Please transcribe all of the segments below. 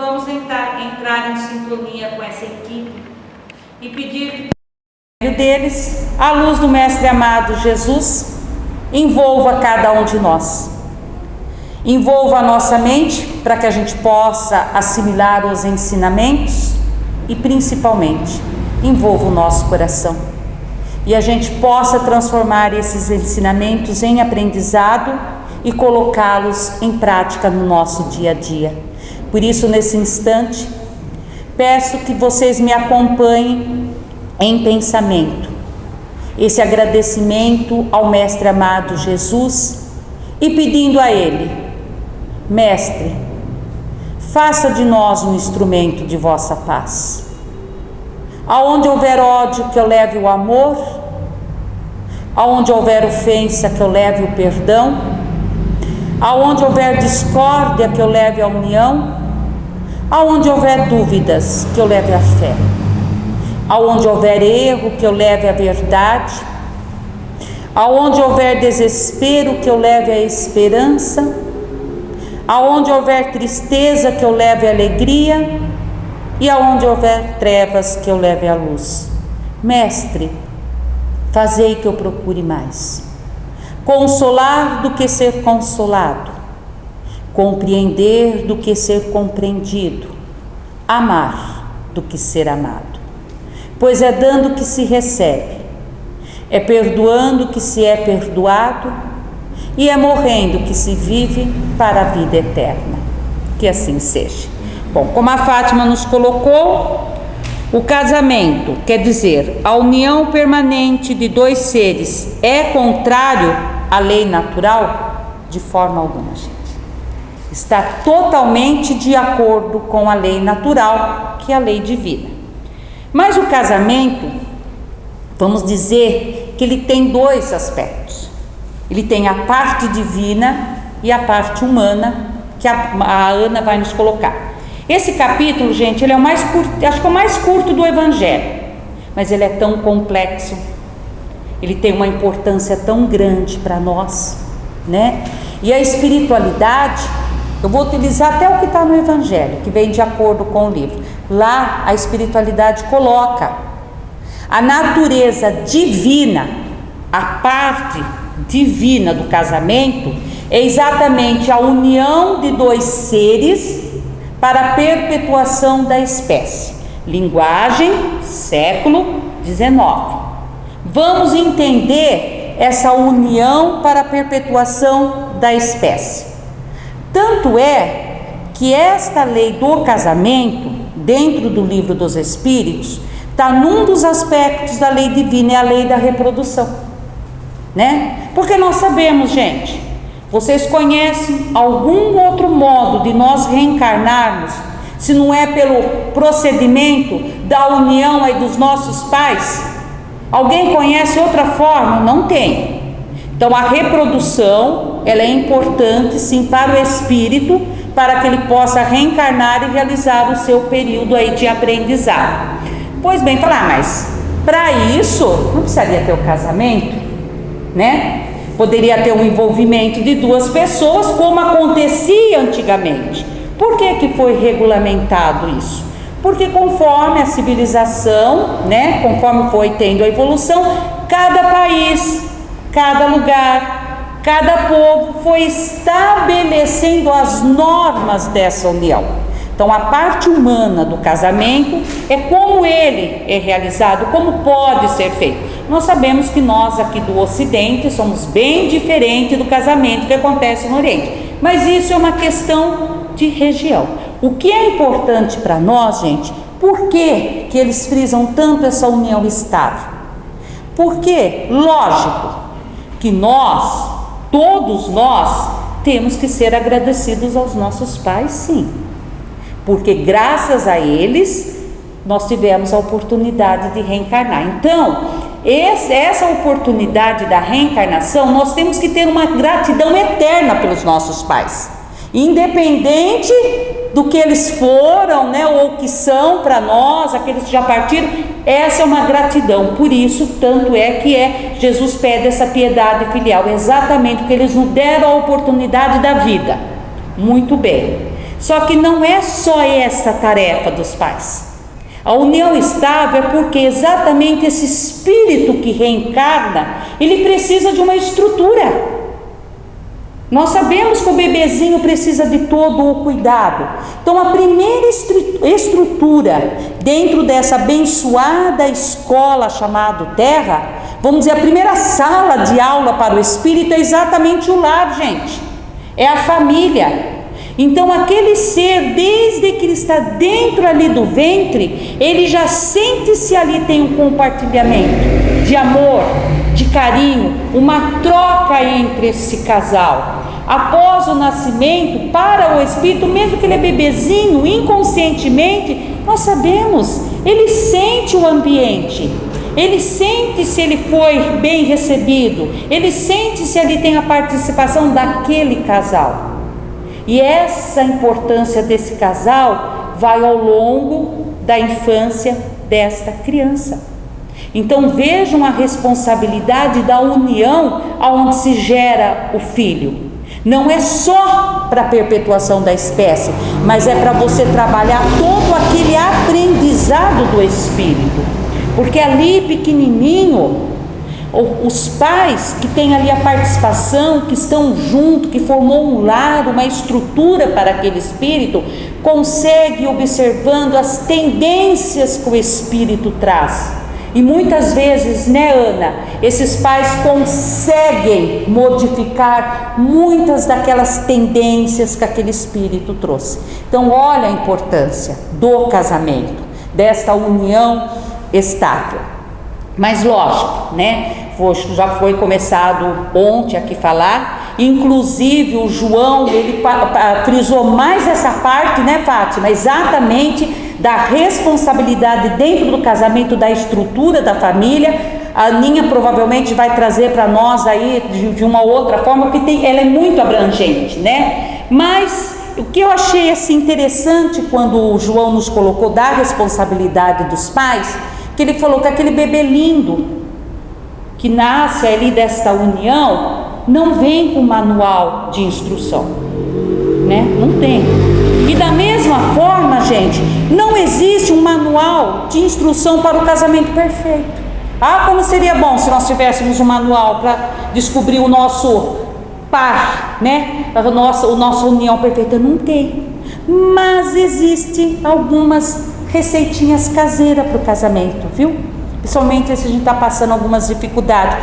vamos entrar em sintonia com essa equipe e pedir que por meio deles, a luz do Mestre amado Jesus envolva cada um de nós. Envolva a nossa mente para que a gente possa assimilar os ensinamentos e principalmente envolva o nosso coração e a gente possa transformar esses ensinamentos em aprendizado e colocá-los em prática no nosso dia a dia. Por isso, nesse instante, peço que vocês me acompanhem em pensamento, esse agradecimento ao Mestre amado Jesus e pedindo a Ele: Mestre, faça de nós um instrumento de vossa paz. Aonde houver ódio, que eu leve o amor. Aonde houver ofensa, que eu leve o perdão. Aonde houver discórdia, que eu leve a união. Aonde houver dúvidas, que eu leve a fé. Aonde houver erro, que eu leve a verdade. Aonde houver desespero, que eu leve a esperança. Aonde houver tristeza, que eu leve a alegria. E aonde houver trevas, que eu leve a luz. Mestre, fazei que eu procure mais. Consolar do que ser consolado. Compreender do que ser compreendido. Amar do que ser amado. Pois é dando que se recebe. É perdoando que se é perdoado. E é morrendo que se vive para a vida eterna. Que assim seja. Bom, como a Fátima nos colocou, o casamento, quer dizer, a união permanente de dois seres, é contrário à lei natural? De forma alguma, gente. Está totalmente de acordo com a lei natural, que é a lei divina. Mas o casamento, vamos dizer que ele tem dois aspectos. Ele tem a parte divina e a parte humana, que a Ana vai nos colocar. Esse capítulo, gente, ele é o mais curto, acho que é o mais curto do Evangelho, mas ele é tão complexo, ele tem uma importância tão grande para nós, né? E a espiritualidade, eu vou utilizar até o que está no Evangelho, que vem de acordo com o livro. Lá a espiritualidade coloca a natureza divina, a parte divina do casamento, é exatamente a união de dois seres para a perpetuação da espécie. Linguagem, século XIX. Vamos entender essa união para a perpetuação da espécie. Tanto é que esta lei do casamento, dentro do Livro dos Espíritos, está num dos aspectos da lei divina, é a lei da reprodução, né? Porque nós sabemos, gente, vocês conhecem algum outro modo de nós reencarnarmos, se não é pelo procedimento da união aí dos nossos pais? Alguém conhece outra forma? Não tem. Então a reprodução, ela é importante sim para o espírito, para que ele possa reencarnar e realizar o seu período aí de aprendizado. Pois bem, falar, mas para isso não precisaria ter o casamento, né? Poderia ter um envolvimento de duas pessoas, como acontecia antigamente. Por que que foi regulamentado isso? Porque conforme a civilização, né, conforme foi tendo a evolução, cada país, cada lugar, cada povo foi estabelecendo as normas dessa união. Então a parte humana do casamento é como ele é realizado, como pode ser feito. Nós sabemos que nós aqui do Ocidente somos bem diferentes do casamento que acontece no Oriente, mas isso é uma questão de região. O que é importante para nós, gente, por que que eles frisam tanto essa união estável? Porque, lógico, que nós, todos nós, temos que ser agradecidos aos nossos pais, sim. Porque graças a eles, nós tivemos a oportunidade de reencarnar. Então, essa oportunidade da reencarnação, nós temos que ter uma gratidão eterna pelos nossos pais, independente do que eles foram, né, ou que são para nós, aqueles que já partiram. Essa é uma gratidão. Por isso, tanto é que Jesus pede essa piedade filial, exatamente porque eles nos deram a oportunidade da vida. Muito bem. Só que não é só essa a tarefa dos pais. A união estável é porque exatamente esse espírito que reencarna, ele precisa de uma estrutura. Nós sabemos que o bebezinho precisa de todo o cuidado. Então a primeira estrutura dentro dessa abençoada escola chamada Terra, vamos dizer, a primeira sala de aula para o espírito é exatamente o lar, gente. É a família. Então aquele ser, desde que ele está dentro ali do ventre, ele já sente se ali tem um compartilhamento de amor, de carinho, uma troca entre esse casal. Após o nascimento, para o espírito, mesmo que ele é bebezinho, inconscientemente, nós sabemos, ele sente o ambiente, ele sente se ele foi bem recebido, ele sente se ali tem a participação daquele casal. E essa importância desse casal vai ao longo da infância desta criança. Então vejam a responsabilidade da união aonde se gera o filho. Não é só para a perpetuação da espécie, mas é para você trabalhar todo aquele aprendizado do espírito. Porque ali pequenininho, os pais que têm ali a participação, que estão junto, que formou um lar, uma estrutura para aquele espírito, consegue observando as tendências que o espírito traz. E muitas vezes, né, Ana, esses pais conseguem modificar muitas daquelas tendências que aquele espírito trouxe. Então olha a importância do casamento, desta união estável. Mas lógico, né? Já foi começado ontem aqui falar, inclusive o João, ele frisou mais essa parte, né, Fátima? Exatamente da responsabilidade dentro do casamento, da estrutura da família. A Aninha provavelmente vai trazer para nós aí de uma outra forma, porque ela é muito abrangente, né? Mas o que eu achei assim interessante quando o João nos colocou da responsabilidade dos pais, que ele falou que aquele bebê lindo que nasce ali desta união não vem com manual de instrução, né? Não tem. E da mesma forma, gente, não existe um manual de instrução para o casamento perfeito. Ah, como seria bom se nós tivéssemos um manual para descobrir o nosso par, né? A nossa união perfeita. Não tem. Mas existe algumas receitinhas caseiras para o casamento, viu? Principalmente se a gente está passando algumas dificuldades.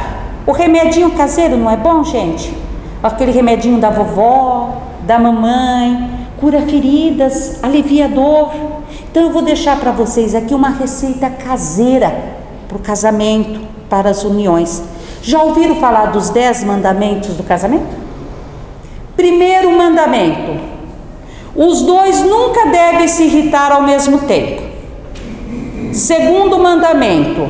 O remedinho caseiro não é bom, gente? Aquele remedinho da vovó, da mamãe, cura feridas, alivia dor. Então eu vou deixar para vocês aqui uma receita caseira para o casamento, para as uniões. Já ouviram falar dos 10 mandamentos do casamento? Primeiro mandamento: os dois nunca devem se irritar ao mesmo tempo. Segundo mandamento: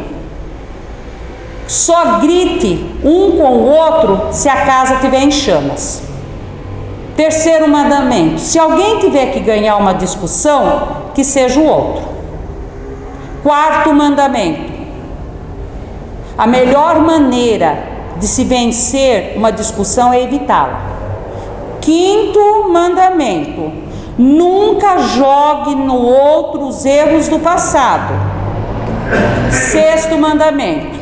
só grite um com o outro se a casa estiver em chamas. Terceiro mandamento: se alguém tiver que ganhar uma discussão, que seja o outro. Quarto mandamento: a melhor maneira de se vencer uma discussão é evitá-la. Quinto mandamento: nunca jogue no outro os erros do passado. Sexto mandamento: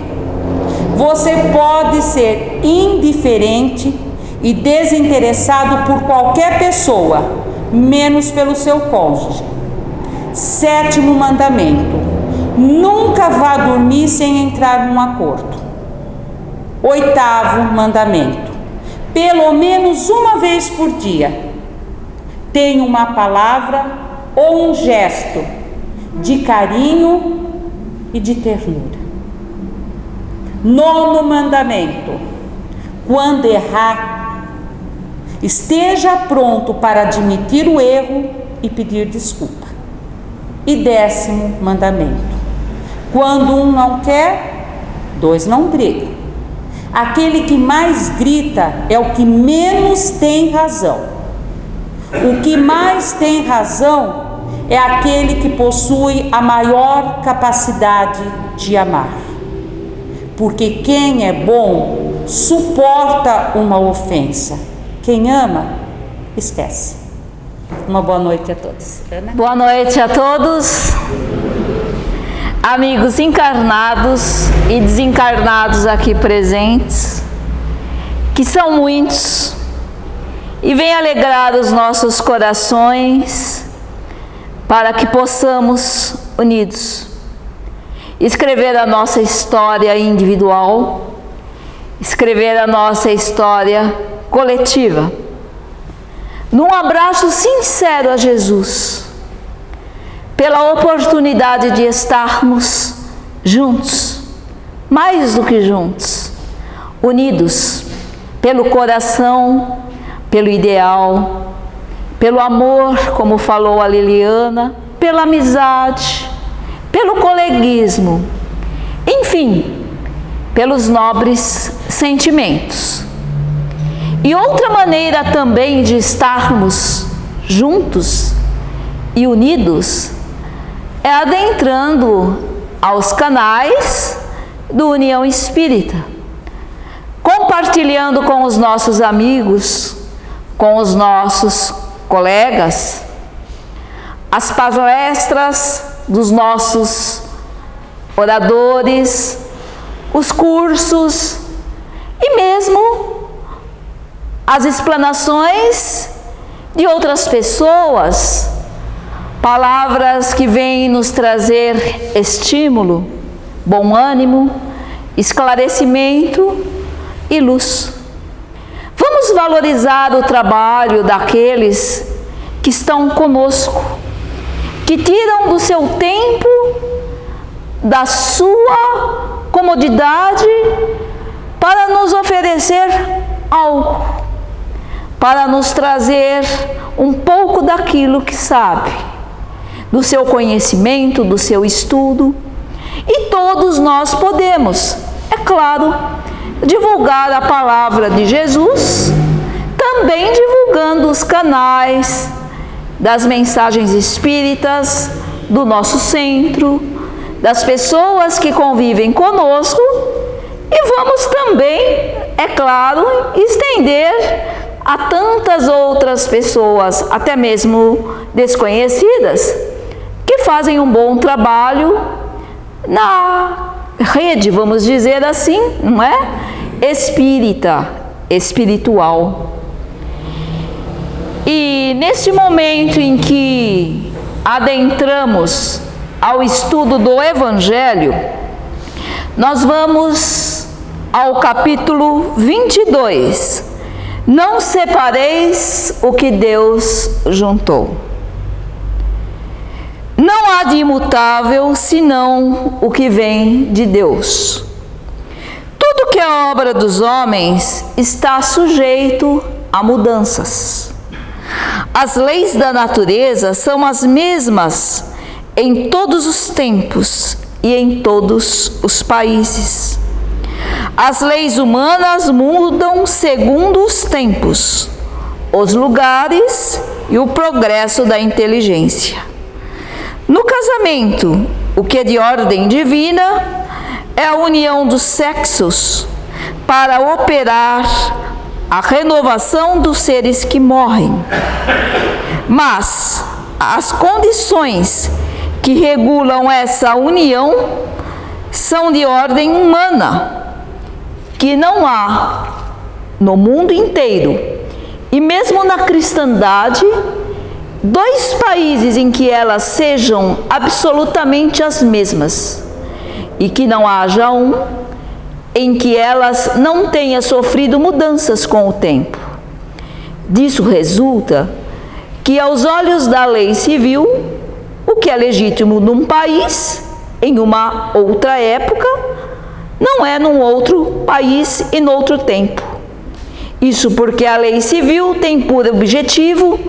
você pode ser indiferente e desinteressado por qualquer pessoa, menos pelo seu cônjuge. Sétimo mandamento: nunca vá dormir sem entrar num acordo. Oitavo mandamento: pelo menos uma vez por dia, tenha uma palavra ou um gesto de carinho e de ternura. Nono mandamento: quando errar, esteja pronto para admitir o erro e pedir desculpa. E 10º mandamento: quando um não quer, 2 não brigam. Aquele que mais grita é o que menos tem razão. O que mais tem razão é aquele que possui a maior capacidade de amar. Porque quem é bom suporta uma ofensa. Quem ama, esquece. Uma boa noite a todos. Ana? Boa noite a todos, amigos encarnados e desencarnados aqui presentes, que são muitos, e vem alegrar os nossos corações para que possamos, unidos, escrever a nossa história individual, escrever a nossa história coletiva, num abraço sincero a Jesus, pela oportunidade de estarmos juntos, mais do que juntos, unidos pelo coração, pelo ideal, pelo amor, como falou a Liliana, pela amizade, pelo coleguismo, enfim, pelos nobres sentimentos. E outra maneira também de estarmos juntos e unidos é adentrando aos canais do União Espírita, compartilhando com os nossos amigos, com os nossos colegas, as palestras dos nossos oradores, os cursos e mesmo as explanações de outras pessoas, palavras que vêm nos trazer estímulo, bom ânimo, esclarecimento e luz. Vamos valorizar o trabalho daqueles que estão conosco, que tiram do seu tempo, da sua comodidade, para nos oferecer algo, para nos trazer um pouco daquilo que sabe, do seu conhecimento, do seu estudo. E todos nós podemos, é claro, divulgar a palavra de Jesus, também divulgando os canais das mensagens espíritas do nosso centro, das pessoas que convivem conosco, e vamos também, é claro, estender a tantas outras pessoas, até mesmo desconhecidas, que fazem um bom trabalho na rede, vamos dizer assim, não é? Espírita, espiritual. E neste momento em que adentramos ao estudo do Evangelho, nós vamos ao capítulo 22. Não separeis o que Deus juntou. Não há de imutável senão o que vem de Deus. Tudo que é obra dos homens está sujeito a mudanças. As leis da natureza são as mesmas em todos os tempos e em todos os países. As leis humanas mudam segundo os tempos, os lugares e o progresso da inteligência. No casamento, o que é de ordem divina é a união dos sexos para operar a renovação dos seres que morrem. Mas as condições que regulam essa união são de ordem humana, que não há no mundo inteiro, e mesmo na cristandade, dois países em que elas sejam absolutamente as mesmas, e que não haja um em que elas não tenham sofrido mudanças com o tempo. Disso resulta que, aos olhos da lei civil, o que é legítimo num país, em uma outra época, não é num outro país e noutro tempo. Isso porque a lei civil tem por objetivo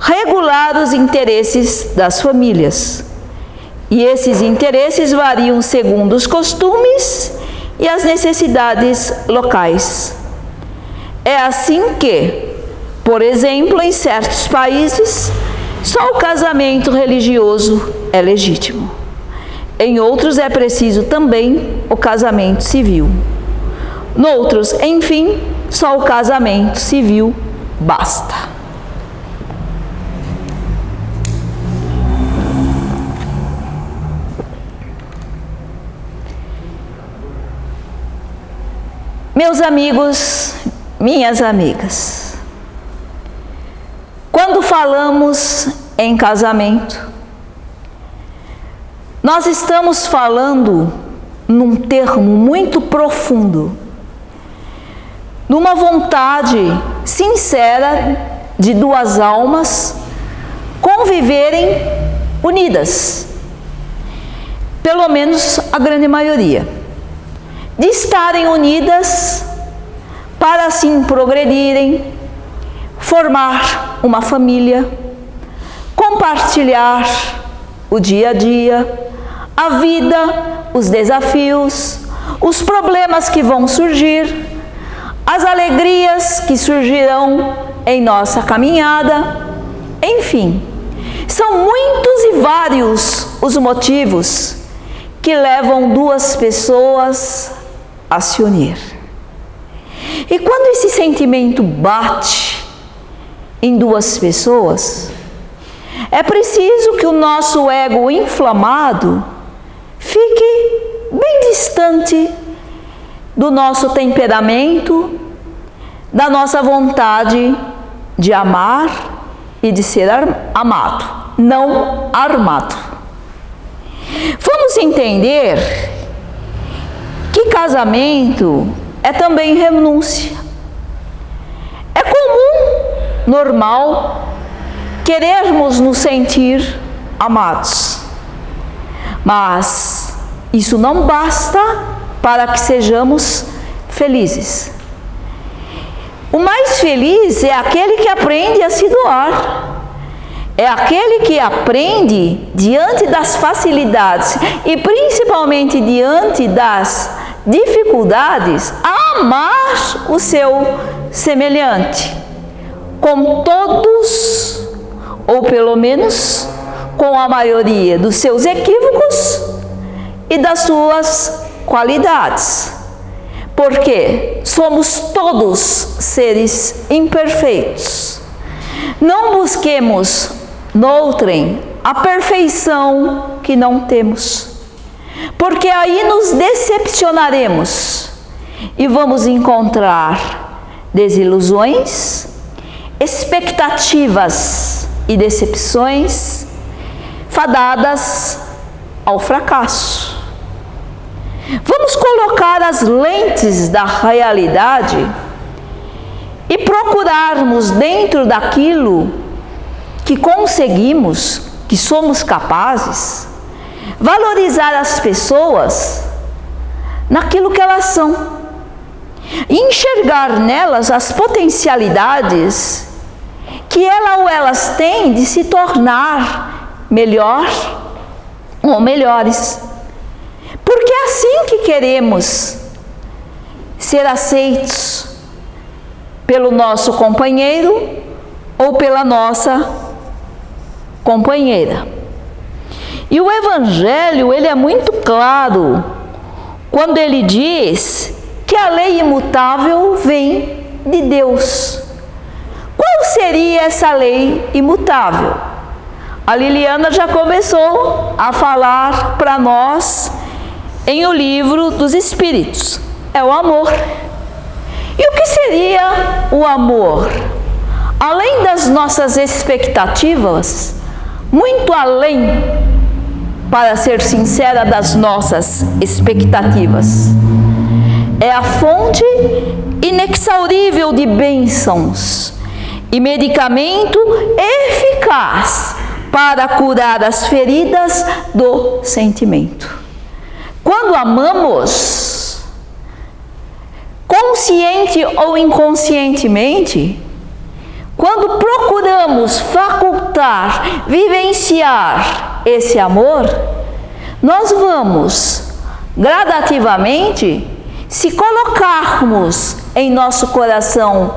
regular os interesses das famílias. E esses interesses variam segundo os costumes e as necessidades locais. É assim que, por exemplo, em certos países, só o casamento religioso é legítimo. Em outros é preciso também o casamento civil. Noutros, enfim, só o casamento civil basta. Meus amigos, minhas amigas, quando falamos em casamento, nós estamos falando num termo muito profundo, numa vontade sincera de duas almas conviverem unidas, pelo menos a grande maioria, de estarem unidas para assim progredirem, formar uma família, compartilhar o dia a dia, a vida, os desafios, os problemas que vão surgir, as alegrias que surgirão em nossa caminhada, enfim, são muitos e vários os motivos que levam duas pessoas a se unir. E quando esse sentimento bate em duas pessoas, é preciso que o nosso ego inflamado fique bem distante do nosso temperamento, da nossa vontade de amar e de ser amado, não armado. Vamos entender que casamento é também renúncia. É comum, normal, querermos nos sentir amados, mas isso não basta para que sejamos felizes. O mais feliz é aquele que aprende a se doar, é aquele que aprende, diante das facilidades e principalmente diante das dificuldades, a amar o seu semelhante, com todos, ou pelo menos com a maioria dos seus equívocos e das suas qualidades. Porque somos todos seres imperfeitos. Não busquemos noutrem a perfeição que não temos, porque aí nos decepcionaremos e vamos encontrar desilusões, expectativas e decepções fadadas ao fracasso. Vamos colocar as lentes da realidade e procurarmos dentro daquilo que conseguimos, que somos capazes, valorizar as pessoas naquilo que elas são e enxergar nelas as potencialidades que ela ou elas têm de se tornar melhor ou melhores. Porque é assim que queremos ser aceitos pelo nosso companheiro ou pela nossa companheira. E o Evangelho, ele é muito claro quando ele diz que a lei imutável vem de Deus. Qual seria essa lei imutável? A Liliana já começou a falar para nós em O Livro dos Espíritos. É o amor. E o que seria o amor? Além das nossas expectativas, muito além, para ser sincera, das nossas expectativas, é a fonte inexaurível de bênçãos e medicamento eficaz para curar as feridas do sentimento. Quando amamos, consciente ou inconscientemente, quando procuramos facultar, vivenciar esse amor, nós vamos gradativamente, se colocarmos em nosso coração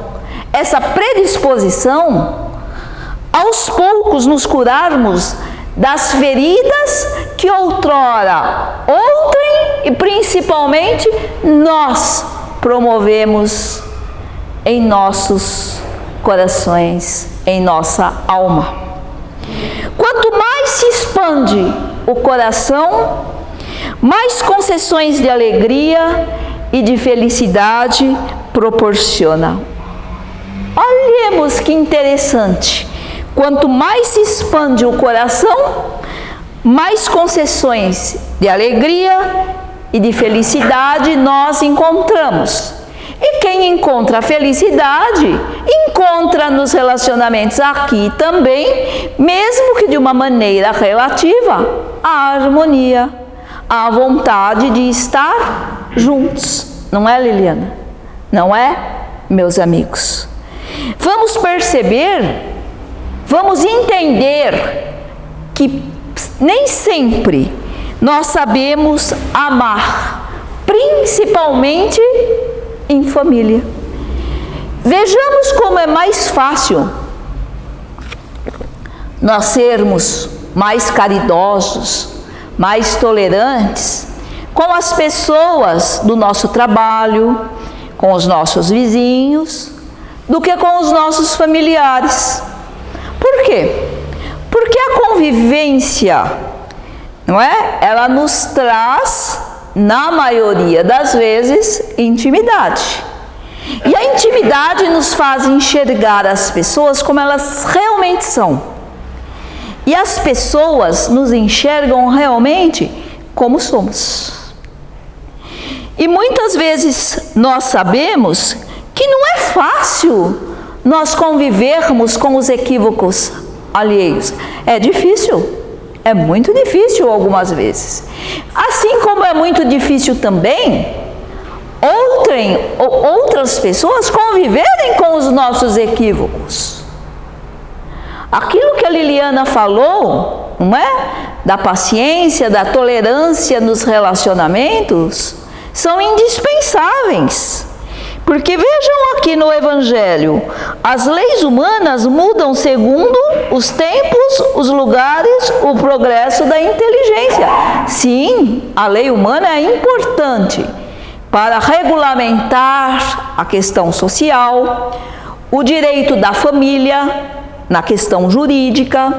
essa predisposição, aos poucos nos curarmos das feridas que outrora e principalmente nós promovemos em nossos corações, em nossa alma. Quanto mais se expande o coração, mais concessões de alegria e de felicidade proporciona. Olhemos que interessante. Quanto mais se expande o coração, mais concessões de alegria e de felicidade nós encontramos. E quem encontra a felicidade, encontra nos relacionamentos aqui também, mesmo que de uma maneira relativa, a harmonia, a vontade de estar juntos. Não é, Liliana? Não é, meus amigos? Vamos perceber, vamos entender que nem sempre nós sabemos amar, principalmente em família. Vejamos como é mais fácil nós sermos mais caridosos, mais tolerantes com as pessoas do nosso trabalho, com os nossos vizinhos, do que com os nossos familiares. Por quê? Porque a convivência, não é? Ela nos traz, na maioria das vezes, intimidade. E a intimidade nos faz enxergar as pessoas como elas realmente são. E as pessoas nos enxergam realmente como somos. E muitas vezes nós sabemos que não é fácil nós convivermos com os equívocos alheios. É difícil. É muito difícil algumas vezes. Assim como é muito difícil também outras pessoas conviverem com os nossos equívocos. Aquilo que a Liliana falou, não é? Da paciência, da tolerância nos relacionamentos, são indispensáveis. Porque vejam aqui no Evangelho, as leis humanas mudam segundo os tempos, os lugares, o progresso da inteligência. Sim, a lei humana é importante para regulamentar a questão social, o direito da família, na questão jurídica,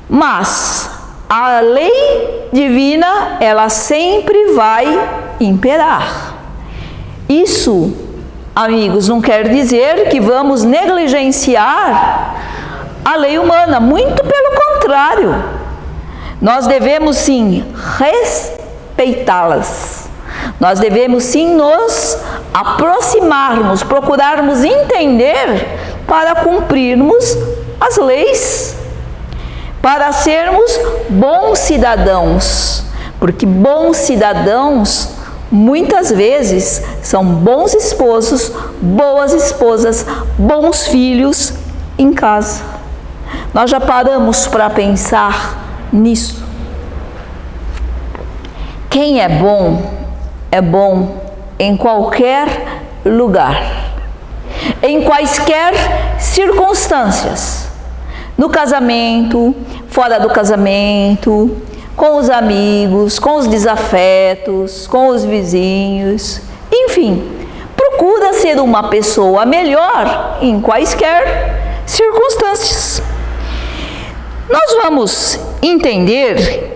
mas a lei divina, ela sempre vai imperar. Isso, amigos, não quer dizer que vamos negligenciar a lei humana, muito pelo contrário. Nós devemos sim respeitá-las. Nós devemos sim nos aproximarmos, procurarmos entender para cumprirmos as leis, para sermos bons cidadãos, porque bons cidadãos muitas vezes são bons esposos, boas esposas, bons filhos em casa. Nós já paramos para pensar nisso. Quem é bom em qualquer lugar, em quaisquer circunstâncias, no casamento, fora do casamento, com os amigos, com os desafetos, com os vizinhos, enfim, procura ser uma pessoa melhor em quaisquer circunstâncias. Nós vamos entender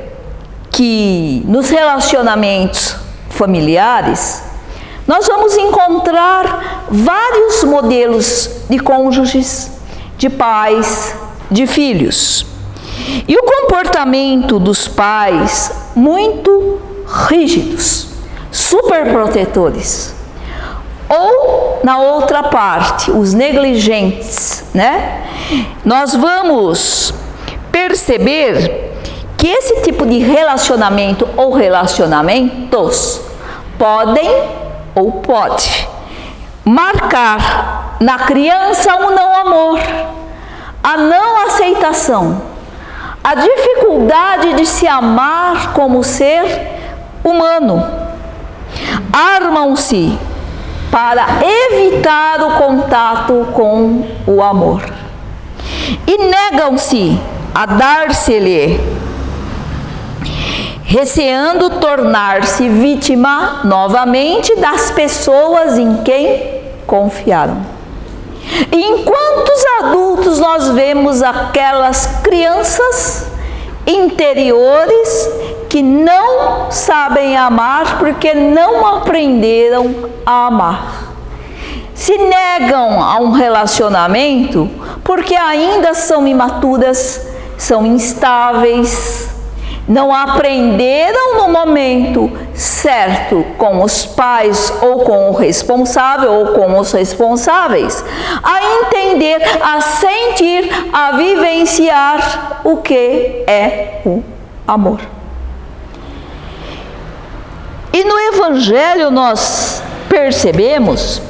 que nos relacionamentos familiares, nós vamos encontrar vários modelos de cônjuges, de pais, de filhos. E o comportamento dos pais muito rígidos, superprotetores. Ou, na outra parte, os negligentes, né? Nós vamos perceber que esse tipo de relacionamento ou relacionamentos podem ou pode marcar na criança um não amor, a não aceitação, a dificuldade de se amar como ser humano. Armam-se para evitar o contato com o amor e negam-se a dar-se-lhe, receando tornar-se vítima novamente das pessoas em quem confiaram. E enquanto os adultos nós vemos aquelas crianças interiores que não sabem amar porque não aprenderam a amar. Se negam a um relacionamento porque ainda são imaturas, são instáveis, não aprenderam no momento certo com os pais ou com o responsável ou com os responsáveis a entender, a sentir, a vivenciar o que é o amor. E no Evangelho nós percebemos,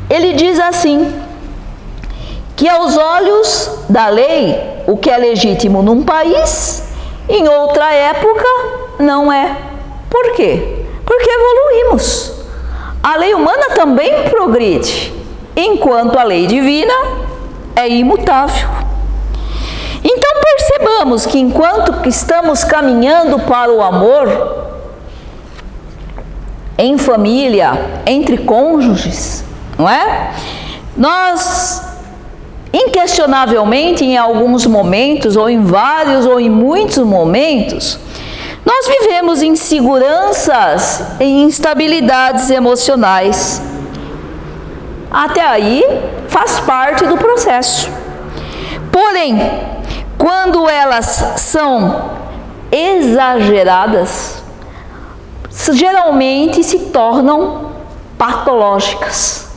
ele diz assim, que aos olhos da lei, o que é legítimo num país, em outra época não é. Por quê? Porque evoluímos. A lei humana também progride, enquanto a lei divina é imutável. Então percebamos que enquanto estamos caminhando para o amor, em família, entre cônjuges, não é? Nós, inquestionavelmente, em alguns momentos, ou em vários, ou em muitos momentos, nós vivemos inseguranças e instabilidades emocionais. Até aí, faz parte do processo. Porém, quando elas são exageradas, geralmente se tornam patológicas.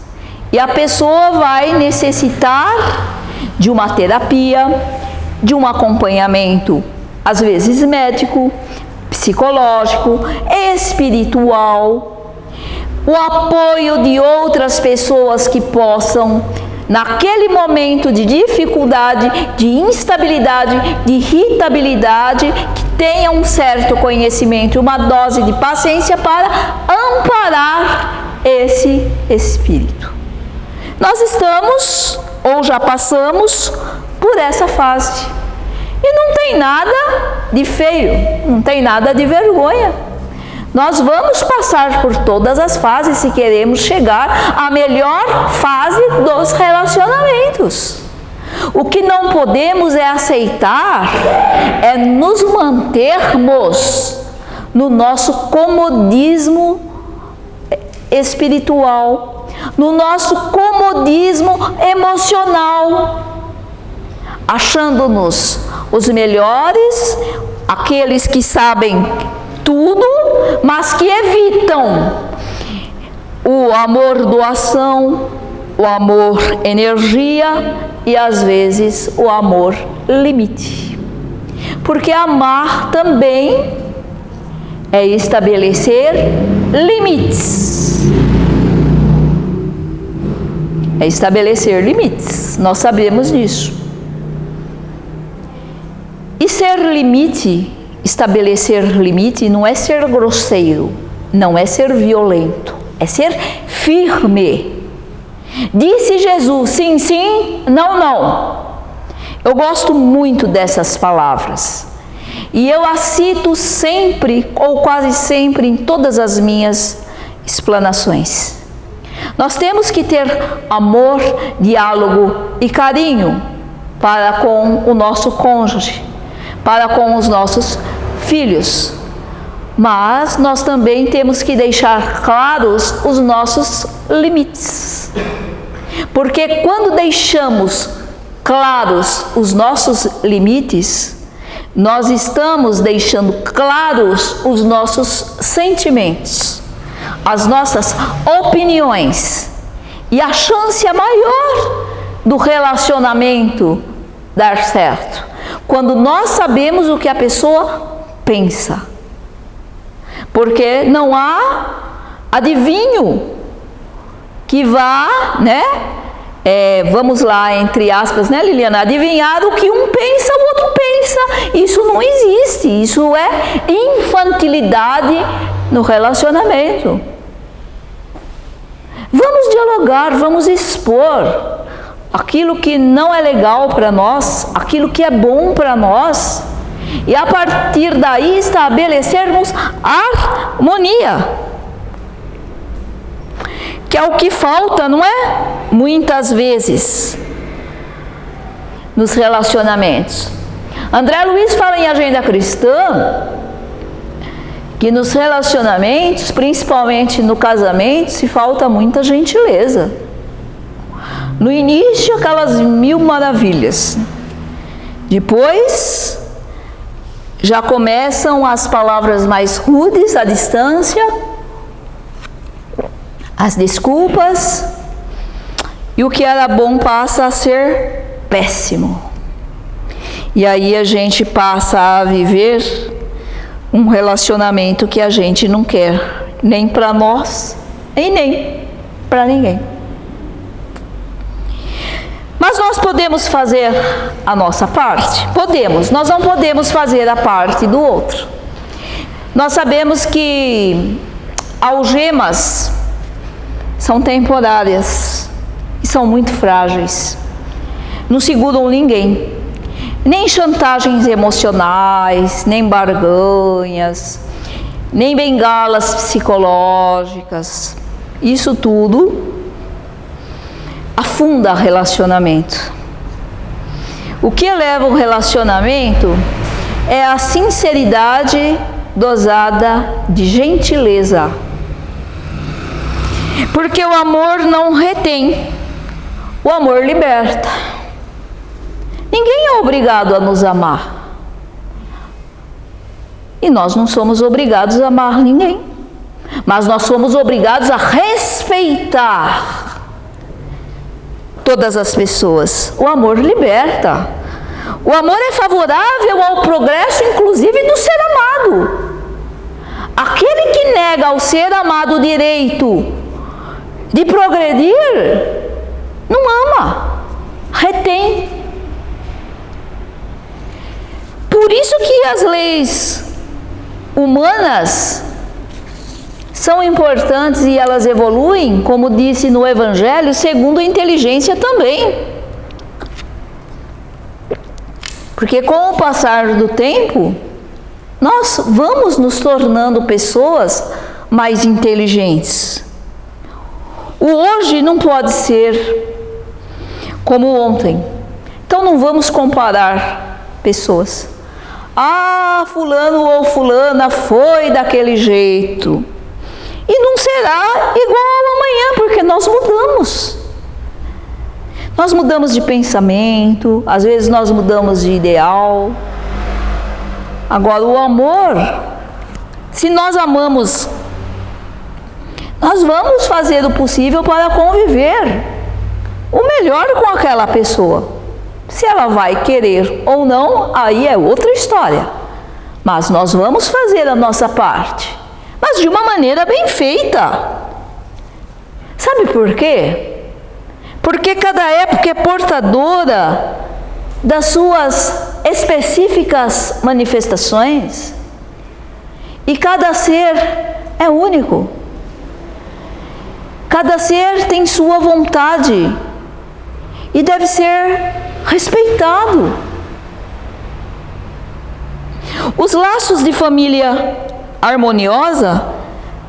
E a pessoa vai necessitar de uma terapia, de um acompanhamento, às vezes médico, psicológico, espiritual, o apoio de outras pessoas que possam, naquele momento de dificuldade, de instabilidade, de irritabilidade, que tenha um certo conhecimento, uma dose de paciência para amparar esse espírito. Nós estamos, ou já passamos, por essa fase. E não tem nada de feio, não tem nada de vergonha. Nós vamos passar por todas as fases se queremos chegar à melhor fase dos relacionamentos. O que não podemos é aceitar, é nos mantermos no nosso comodismo espiritual, no nosso comodismo emocional, achando-nos os melhores, aqueles que sabem tudo, mas que evitam o amor doação, o amor energia e às vezes o amor limite. Porque amar também é estabelecer limites. É estabelecer limites, nós sabemos disso. E ser limite, estabelecer limite, não é ser grosseiro, não é ser violento, é ser firme. Disse Jesus, sim, sim, não, não. Eu gosto muito dessas palavras. E eu as cito sempre, ou quase sempre, em todas as minhas explanações. Nós temos que ter amor, diálogo e carinho para com o nosso cônjuge, para com os nossos filhos. Mas nós também temos que deixar claros os nossos limites. Porque quando deixamos claros os nossos limites, nós estamos deixando claros os nossos sentimentos, as nossas opiniões, e a chance é maior do relacionamento dar certo quando nós sabemos o que a pessoa pensa, porque não há adivinho que vá, vamos lá, entre aspas, Liliana, adivinhar o que um pensa, o outro pensa. Isso não existe, isso é infantilidade no relacionamento. Vamos dialogar, vamos expor aquilo que não é legal para nós, aquilo que é bom para nós, e a partir daí estabelecermos harmonia, que é o que falta, não é? Muitas vezes nos relacionamentos. André Luiz fala em Agenda Cristã que nos relacionamentos, principalmente no casamento, se falta muita gentileza. No início, aquelas 1000 maravilhas. Depois, já começam as palavras mais rudes, a distância, as desculpas, e o que era bom passa a ser péssimo. E aí a gente passa a viver um relacionamento que a gente não quer, nem para nós, e nem para ninguém. Mas nós podemos fazer a nossa parte? Podemos. Nós não podemos fazer a parte do outro. Nós sabemos que algemas são temporárias e são muito frágeis. Não seguram ninguém. Nem chantagens emocionais, nem barganhas, nem bengalas psicológicas. Isso tudo afunda relacionamento. O que eleva o relacionamento é a sinceridade dosada de gentileza. Porque o amor não retém, o amor liberta. Ninguém é obrigado a nos amar. E nós não somos obrigados a amar ninguém. Mas nós somos obrigados a respeitar todas as pessoas. O amor liberta. O amor é favorável ao progresso, inclusive do ser amado. Aquele que nega ao ser amado o direito de progredir, não ama, retém. Por isso que as leis humanas são importantes e elas evoluem, como disse no Evangelho, segundo a inteligência também. Porque com o passar do tempo, nós vamos nos tornando pessoas mais inteligentes. O hoje não pode ser como ontem. Então não vamos comparar pessoas. Ah, fulano ou fulana foi daquele jeito. E não será igual ao amanhã, porque nós mudamos. Nós mudamos de pensamento, às vezes nós mudamos de ideal. Agora o amor, se nós amamos, nós vamos fazer o possível para conviver o melhor com aquela pessoa. Se ela vai querer ou não, aí é outra história. Mas nós vamos fazer a nossa parte, mas de uma maneira bem feita. Sabe por quê? Porque cada época é portadora das suas específicas manifestações e cada ser é único. Cada ser tem sua vontade e deve ser respeitado. Os laços de família harmoniosa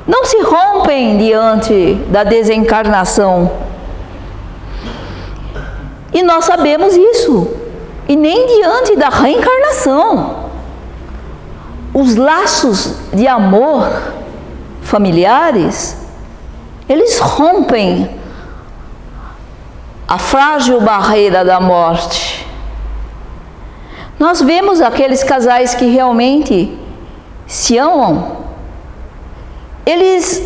não se rompem diante da desencarnação. E nós sabemos isso. E nem diante da reencarnação. Os laços de amor familiares, eles rompem a frágil barreira da morte. Nós vemos aqueles casais que realmente se amam, eles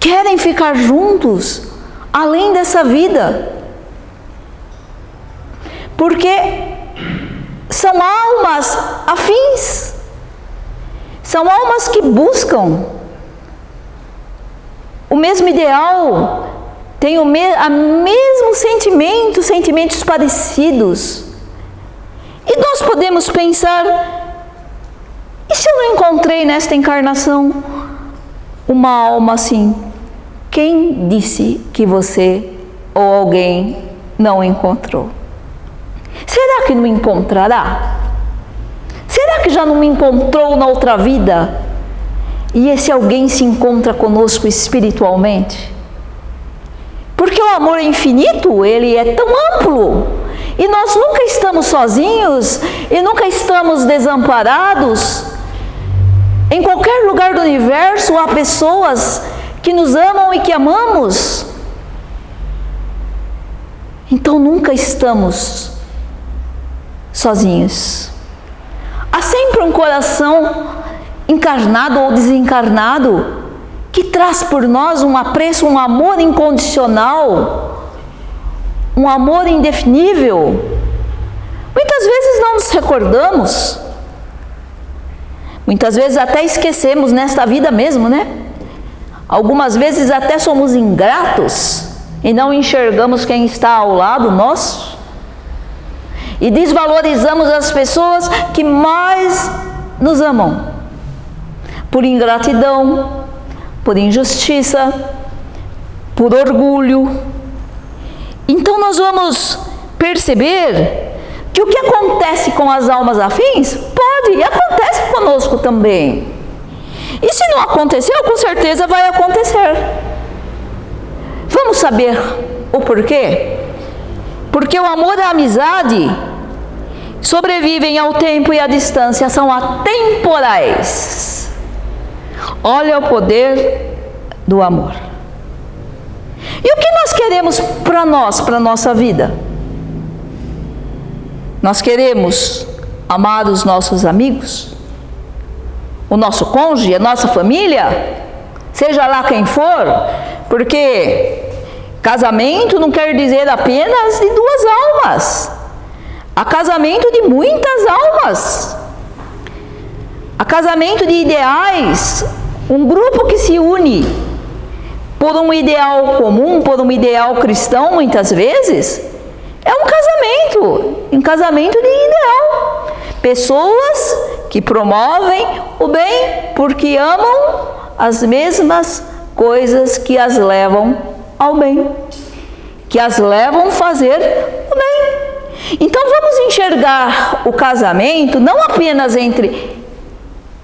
querem ficar juntos além dessa vida, porque são almas afins, são almas que buscam o mesmo ideal, têm o mesmo sentimento, sentimentos parecidos. E nós podemos pensar, e se eu não encontrei nesta encarnação uma alma assim? Quem disse que você ou alguém não encontrou? Será que não encontrará? Será que já não me encontrou na outra vida? E esse alguém se encontra conosco espiritualmente? Porque o amor infinito, ele é tão amplo. E nós nunca estamos sozinhos e nunca estamos desamparados. Em qualquer lugar do universo há pessoas que nos amam e que amamos. Então nunca estamos sozinhos. Há sempre um coração encarnado ou desencarnado que traz por nós um apreço, um amor incondicional, um amor indefinível. Muitas vezes não nos recordamos, muitas vezes até esquecemos nesta vida mesmo, né? Algumas vezes até somos ingratos e não enxergamos quem está ao lado nosso. E desvalorizamos as pessoas que mais nos amam, por ingratidão, por injustiça, por orgulho. Então nós vamos perceber que o que acontece com as almas afins pode e acontece conosco também. E se não aconteceu, com certeza vai acontecer. Vamos saber o porquê? Porque o amor e a amizade sobrevivem ao tempo e à distância, são atemporais. Olha o poder do amor. E o que nós queremos para nós, para a nossa vida? Nós queremos amar os nossos amigos, o nosso cônjuge, a nossa família, seja lá quem for, porque casamento não quer dizer apenas de duas almas. Há casamento de muitas almas. Há casamento de ideais, um grupo que se une por um ideal comum, por um ideal cristão, muitas vezes, é um casamento de ideal. Pessoas que promovem o bem porque amam as mesmas coisas que as levam ao bem, que as levam a fazer o bem. Então vamos enxergar o casamento não apenas entre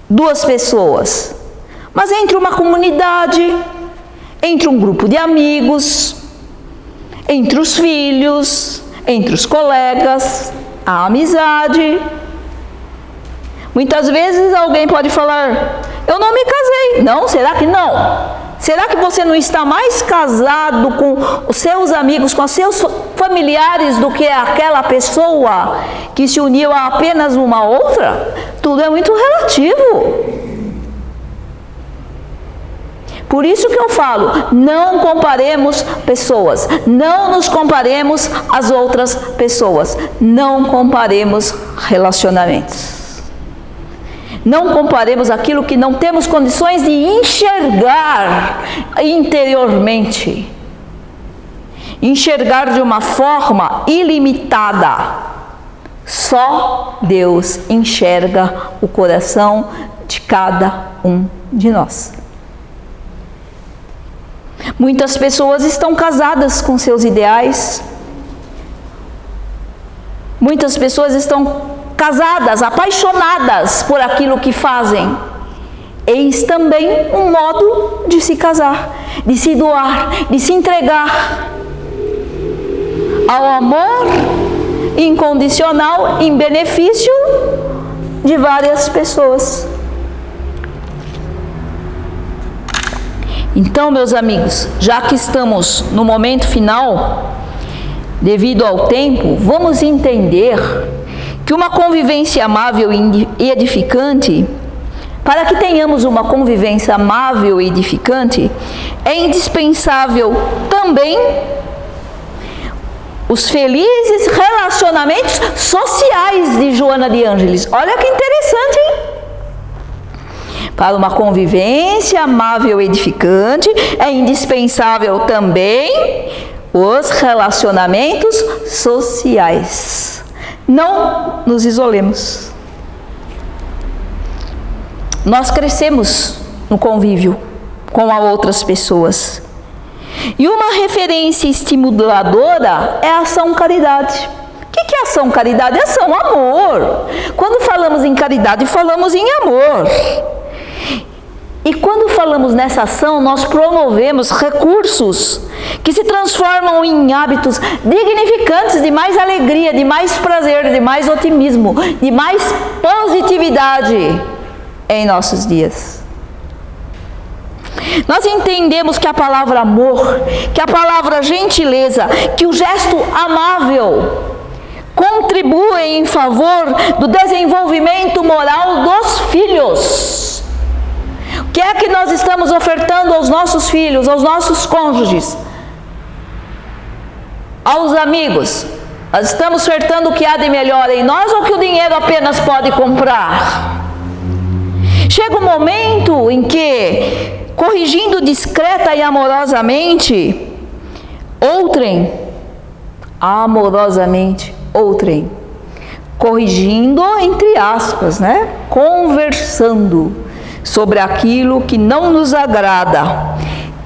duas pessoas, mas entre uma comunidade, entre um grupo de amigos, entre os filhos, entre os colegas, a amizade. Muitas vezes alguém pode falar: eu não me casei. Não, será que não? Será que você não está mais casado com os seus amigos, com os seus familiares do que aquela pessoa que se uniu a apenas uma outra? Tudo é muito relativo. Por isso que eu falo, não comparemos pessoas, não nos comparemos às outras pessoas, não comparemos relacionamentos. Não comparemos aquilo que não temos condições de enxergar interiormente. Enxergar de uma forma ilimitada. Só Deus enxerga o coração de cada um de nós. Muitas pessoas estão casadas com seus ideais. Muitas pessoas estão casadas, apaixonadas por aquilo que fazem. Eis também um modo de se casar, de se doar, de se entregar ao amor incondicional em benefício de várias pessoas. Então, meus amigos, já que estamos no momento final, devido ao tempo, vamos entender que uma convivência amável e edificante, para que tenhamos uma convivência amável e edificante, é indispensável também os felizes relacionamentos sociais de Joana de Ângeles. Olha que interessante, hein? Para uma convivência amável e edificante, é indispensável também os relacionamentos sociais. Não nos isolemos. Nós crescemos no convívio com outras pessoas. E uma referência estimuladora é a ação caridade. O que é ação caridade? É ação amor. Quando falamos em caridade, falamos em amor. E quando falamos nessa ação, nós promovemos recursos que se transformam em hábitos dignificantes de mais alegria, de mais prazer, de mais otimismo, de mais positividade. em nossos dias. Nós entendemos que a palavra amor, que a palavra gentileza, que o gesto amável contribuem em favor do desenvolvimento moral dos filhos. O que é que nós estamos ofertando aos nossos filhos, aos nossos cônjuges, aos amigos? Nós estamos ofertando o que há de melhor em nós ou que o dinheiro apenas pode comprar? Chega um momento em que, corrigindo discreta e amorosamente, corrigindo entre aspas, né? Conversando sobre aquilo que não nos agrada.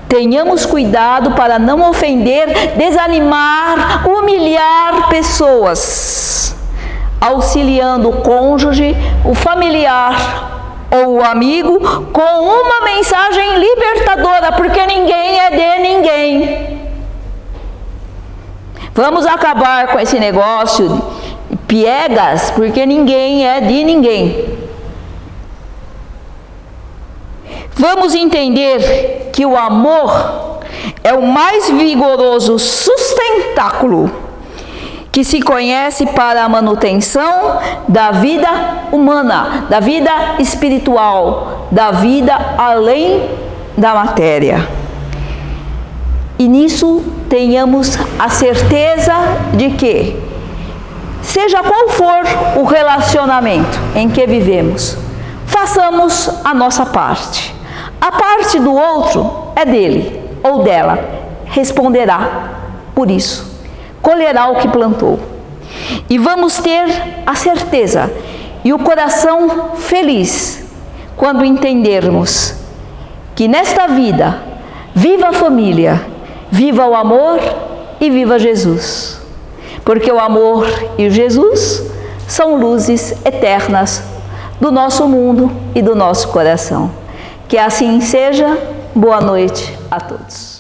Tenhamos cuidado para não ofender, desanimar, humilhar pessoas, auxiliando o cônjuge, o familiar ou o amigo com uma mensagem libertadora, porque ninguém é de ninguém. Vamos acabar com esse negócio de piegas, porque ninguém é de ninguém. Vamos entender que o amor é o mais vigoroso sustentáculo que se conhece para a manutenção da vida humana, da vida espiritual, da vida além da matéria. E nisso tenhamos a certeza de que, seja qual for o relacionamento em que vivemos, façamos a nossa parte. A parte do outro é dele ou dela, responderá por isso, colherá o que plantou. E vamos ter a certeza e o coração feliz quando entendermos que nesta vida, viva a família, viva o amor e viva Jesus. Porque o amor e o Jesus são luzes eternas do nosso mundo e do nosso coração. Que assim seja. Boa noite a todos.